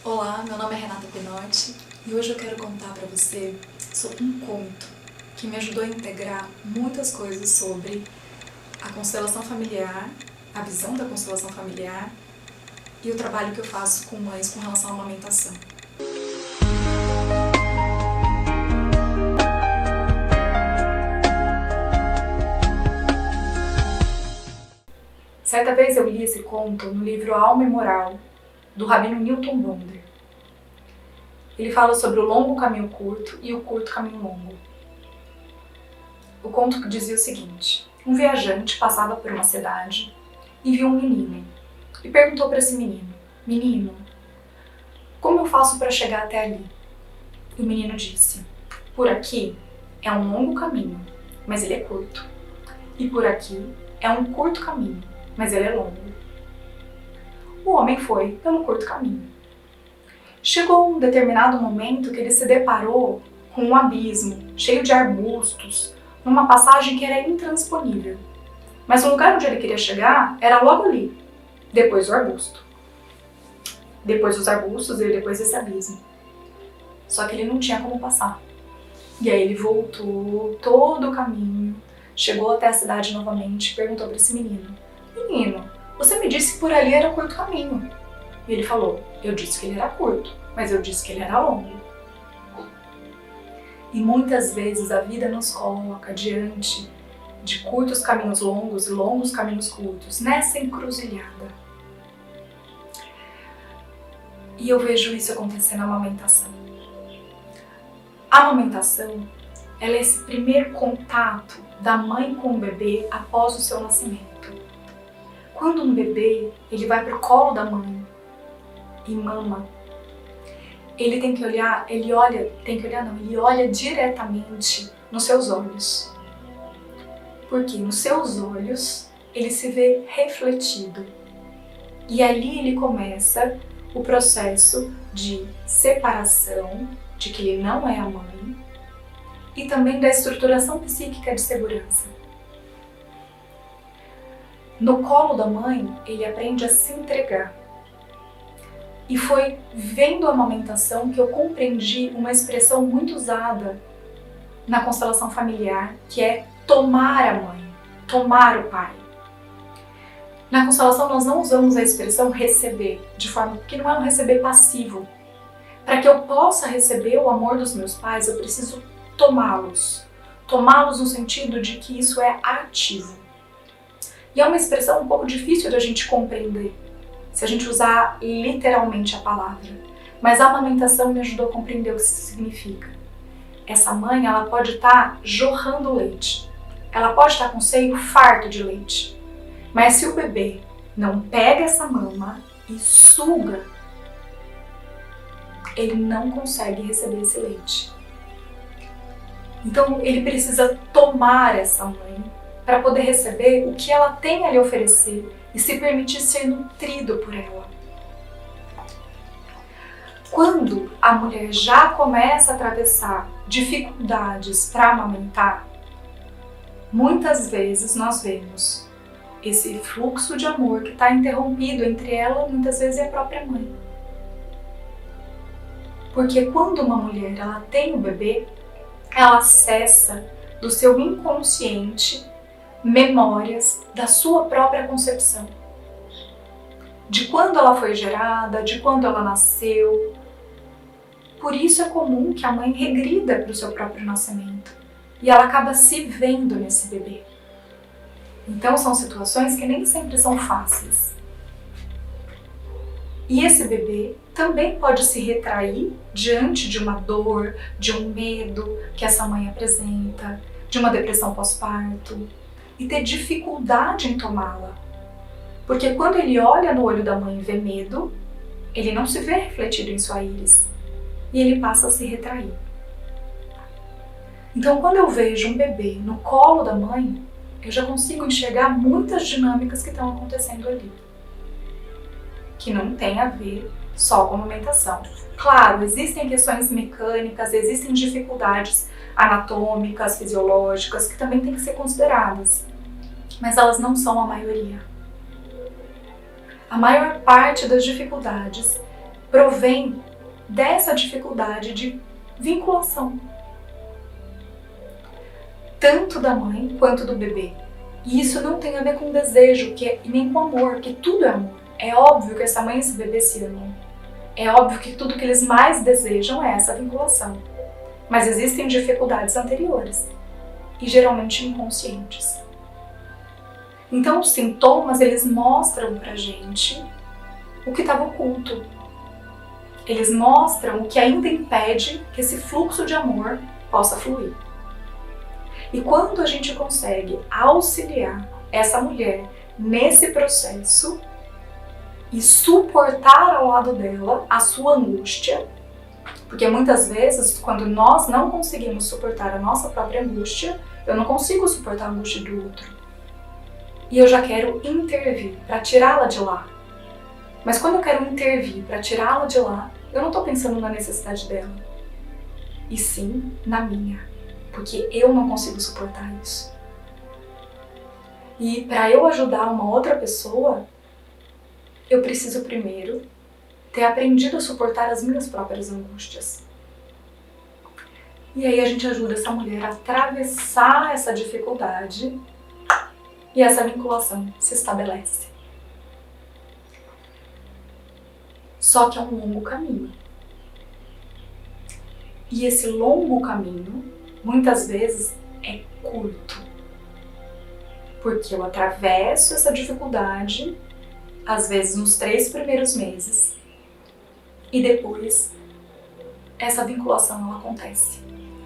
Olá, meu nome é Renata Pinotti e hoje eu quero contar para você sobre um conto que me ajudou a integrar muitas coisas sobre a constelação familiar, a visão da constelação familiar e o trabalho que eu faço com mães com relação à amamentação. Certa vez eu li esse conto no livro Alma e Moral, do Rabino Newton Bonder. Ele fala sobre o longo caminho curto e o curto caminho longo. O conto dizia o seguinte: um viajante passava por uma cidade e viu um menino e perguntou para esse menino: menino, como eu faço para chegar até ali? E o menino disse: por aqui é um longo caminho, mas ele é curto. E por aqui é um curto caminho, mas ele é longo. O homem foi pelo curto caminho. Chegou um determinado momento que ele se deparou com um abismo cheio de arbustos, numa passagem que era intransponível. Mas o lugar onde ele queria chegar era logo ali, depois do arbusto. Depois dos arbustos e depois desse abismo. Só que ele não tinha como passar. E aí ele voltou todo o caminho, chegou até a cidade novamente e perguntou para esse menino: menino, você me disse que por ali era curto caminho. E ele falou: eu disse que ele era curto, mas eu disse que ele era longo. E muitas vezes a vida nos coloca diante de curtos caminhos longos e longos caminhos curtos, nessa encruzilhada. E eu vejo isso acontecer na amamentação. A amamentação, ela é esse primeiro contato da mãe com o bebê após o seu nascimento. Quando um bebê ele vai para o colo da mãe e mama, ele tem que olhar, ele olha diretamente nos seus olhos. Porque nos seus olhos ele se vê refletido. E ali ele começa o processo de separação, de que ele não é a mãe, e também da estruturação psíquica de segurança. No colo da mãe, ele aprende a se entregar. E foi vendo a amamentação que eu compreendi uma expressão muito usada na constelação familiar, que é tomar a mãe, tomar o pai. Na constelação nós não usamos a expressão receber, de forma que não é um receber passivo. Para que eu possa receber o amor dos meus pais, eu preciso tomá-los. Tomá-los no sentido de que isso é ativo. E é uma expressão um pouco difícil da gente compreender, se a gente usar literalmente a palavra. Mas a amamentação me ajudou a compreender o que isso significa. Essa mãe, ela pode estar jorrando leite. Ela pode estar com o seio farto de leite. Mas se o bebê não pega essa mama e suga, ele não consegue receber esse leite. Então ele precisa tomar essa mãe para poder receber o que ela tem a lhe oferecer e se permitir ser nutrido por ela. Quando a mulher já começa a atravessar dificuldades para amamentar, muitas vezes nós vemos esse fluxo de amor que está interrompido entre ela, muitas vezes, e a própria mãe. Porque quando uma mulher ela tem um bebê, ela acessa do seu inconsciente memórias da sua própria concepção. De quando ela foi gerada, de quando ela nasceu. Por isso é comum que a mãe regrida para o seu próprio nascimento. E ela acaba se vendo nesse bebê. Então são situações que nem sempre são fáceis. E esse bebê também pode se retrair diante de uma dor, de um medo que essa mãe apresenta, de uma depressão pós-parto, e ter dificuldade em tomá-la. Porque quando ele olha no olho da mãe e vê medo, ele não se vê refletido em sua íris, e ele passa a se retrair. Então quando eu vejo um bebê no colo da mãe, eu já consigo enxergar muitas dinâmicas que estão acontecendo ali, que não tem a ver só com a amamentação. Claro, existem questões mecânicas, existem dificuldades anatômicas, fisiológicas, que também têm que ser consideradas, mas elas não são a maioria. A maior parte das dificuldades provém dessa dificuldade de vinculação, tanto da mãe quanto do bebê. E isso não tem a ver com desejo, e nem com amor, porque tudo é amor. É óbvio que essa mãe e esse bebê se amam. É óbvio que tudo que eles mais desejam é essa vinculação. Mas existem dificuldades anteriores, e geralmente inconscientes. Então os sintomas, eles mostram pra gente o que estava oculto. Eles mostram o que ainda impede que esse fluxo de amor possa fluir. E quando a gente consegue auxiliar essa mulher nesse processo e suportar ao lado dela a sua angústia, porque muitas vezes, quando nós não conseguimos suportar a nossa própria angústia, eu não consigo suportar a angústia do outro. E eu já quero intervir para tirá-la de lá. Mas quando eu quero intervir para tirá-la de lá, eu não estou pensando na necessidade dela, e sim na minha, porque eu não consigo suportar isso. E para eu ajudar uma outra pessoa, eu preciso primeiro ter aprendido a suportar as minhas próprias angústias. E aí a gente ajuda essa mulher a atravessar essa dificuldade e essa vinculação se estabelece. Só que é um longo caminho. E esse longo caminho, muitas vezes, é curto. Porque eu atravesso essa dificuldade, às vezes nos 3 primeiros meses, e depois essa vinculação ela acontece.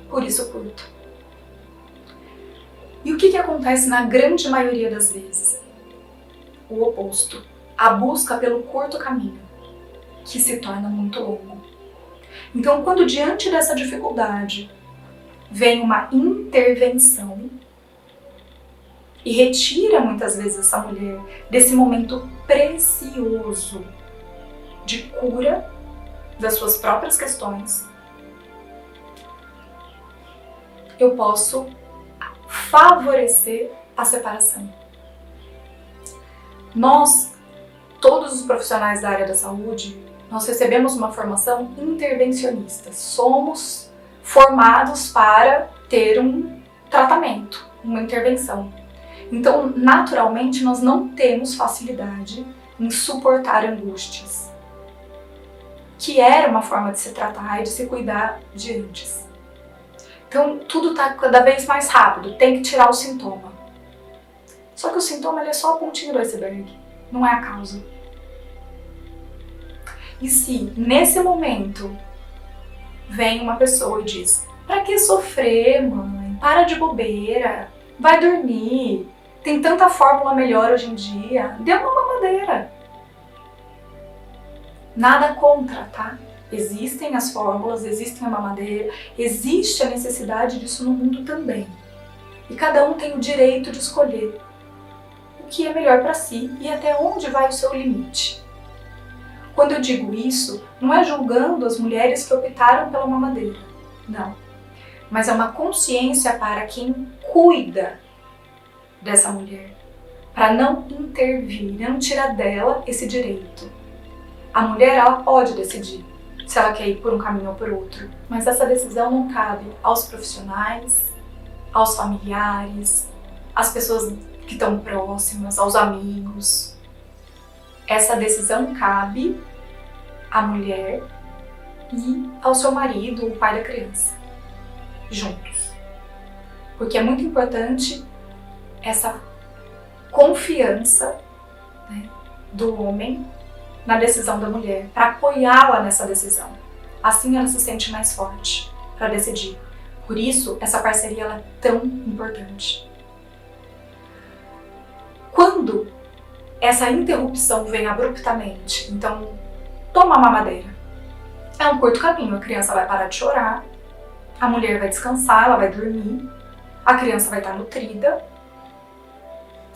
Por isso curto. E o que acontece na grande maioria das vezes? O oposto. A busca pelo curto caminho, que se torna muito longo. Então, quando diante dessa dificuldade vem uma intervenção e retira muitas vezes essa mulher desse momento precioso de cura das suas próprias questões, eu posso favorecer a separação. Nós, todos os profissionais da área da saúde, nós recebemos uma formação intervencionista. Somos formados para ter um tratamento, uma intervenção. Então, naturalmente, nós não temos facilidade em suportar angústias, que era uma forma de se tratar e de se cuidar de antes. Então, tudo está cada vez mais rápido, tem que tirar o sintoma. Só que o sintoma ele é só a pontinha do iceberg, não é a causa. E se nesse momento vem uma pessoa e diz: pra que sofrer, mãe? Para de bobeira, vai dormir, tem tanta fórmula melhor hoje em dia, dê uma mamadeira. Nada contra, tá? Existem as fórmulas, existem a mamadeira, existe a necessidade disso no mundo também. E cada um tem o direito de escolher o que é melhor para si e até onde vai o seu limite. Quando eu digo isso, não é julgando as mulheres que optaram pela mamadeira, não. Mas é uma consciência para quem cuida dessa mulher, para não intervir, não tirar dela esse direito. A mulher, ela pode decidir se ela quer ir por um caminho ou por outro, mas essa decisão não cabe aos profissionais, aos familiares, às pessoas que estão próximas, aos amigos. Essa decisão cabe à mulher e ao seu marido, o pai da criança, juntos. Porque é muito importante essa confiança, né, do homem na decisão da mulher, para apoiá-la nessa decisão. Assim ela se sente mais forte para decidir. Por isso, essa parceria ela é tão importante. Quando essa interrupção vem abruptamente, então toma a mamadeira. É um curto caminho, a criança vai parar de chorar, a mulher vai descansar, ela vai dormir, a criança vai estar nutrida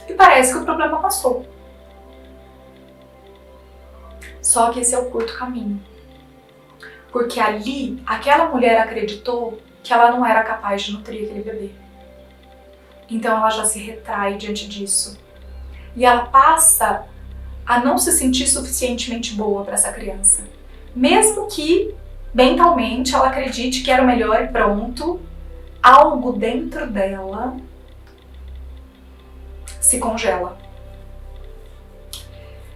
e parece que o problema passou. Só que esse é o curto caminho. Porque ali, aquela mulher acreditou que ela não era capaz de nutrir aquele bebê. Então ela já se retrai diante disso. E ela passa a não se sentir suficientemente boa para essa criança. Mesmo que mentalmente ela acredite que era o melhor e pronto, algo dentro dela se congela.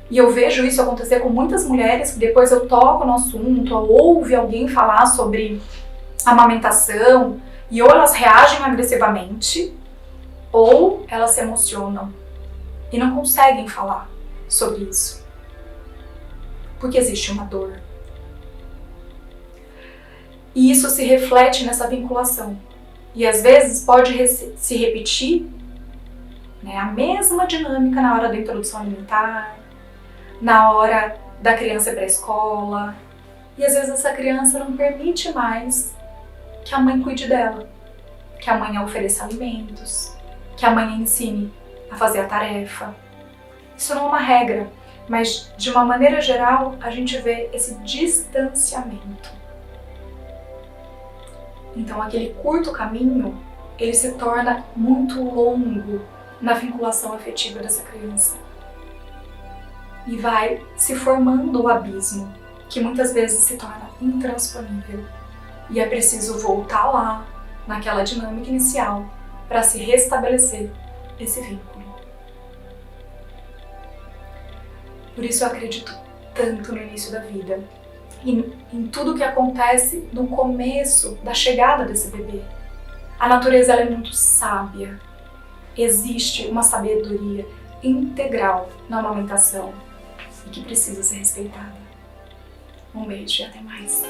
E eu vejo isso acontecer com muitas mulheres que depois eu toco no assunto, ou ouve alguém falar sobre amamentação, e ou elas reagem agressivamente, ou elas se emocionam e não conseguem falar sobre isso. Porque existe uma dor. E isso se reflete nessa vinculação. E às vezes pode se repetir, né, a mesma dinâmica na hora da introdução alimentar, na hora da criança ir para a escola. E às vezes essa criança não permite mais que a mãe cuide dela, que a mãe a ofereça alimentos, que a mãe a ensine a fazer a tarefa. Isso não é uma regra, mas de uma maneira geral a gente vê esse distanciamento. Então aquele curto caminho, ele se torna muito longo na vinculação afetiva dessa criança. E vai se formando o abismo, que muitas vezes se torna intransponível. E é preciso voltar lá, naquela dinâmica inicial, para se restabelecer esse vínculo. Por isso eu acredito tanto no início da vida e em tudo que acontece no começo da chegada desse bebê. A natureza ela é muito sábia. Existe uma sabedoria integral na amamentação e que precisa ser respeitada. Um beijo e até mais.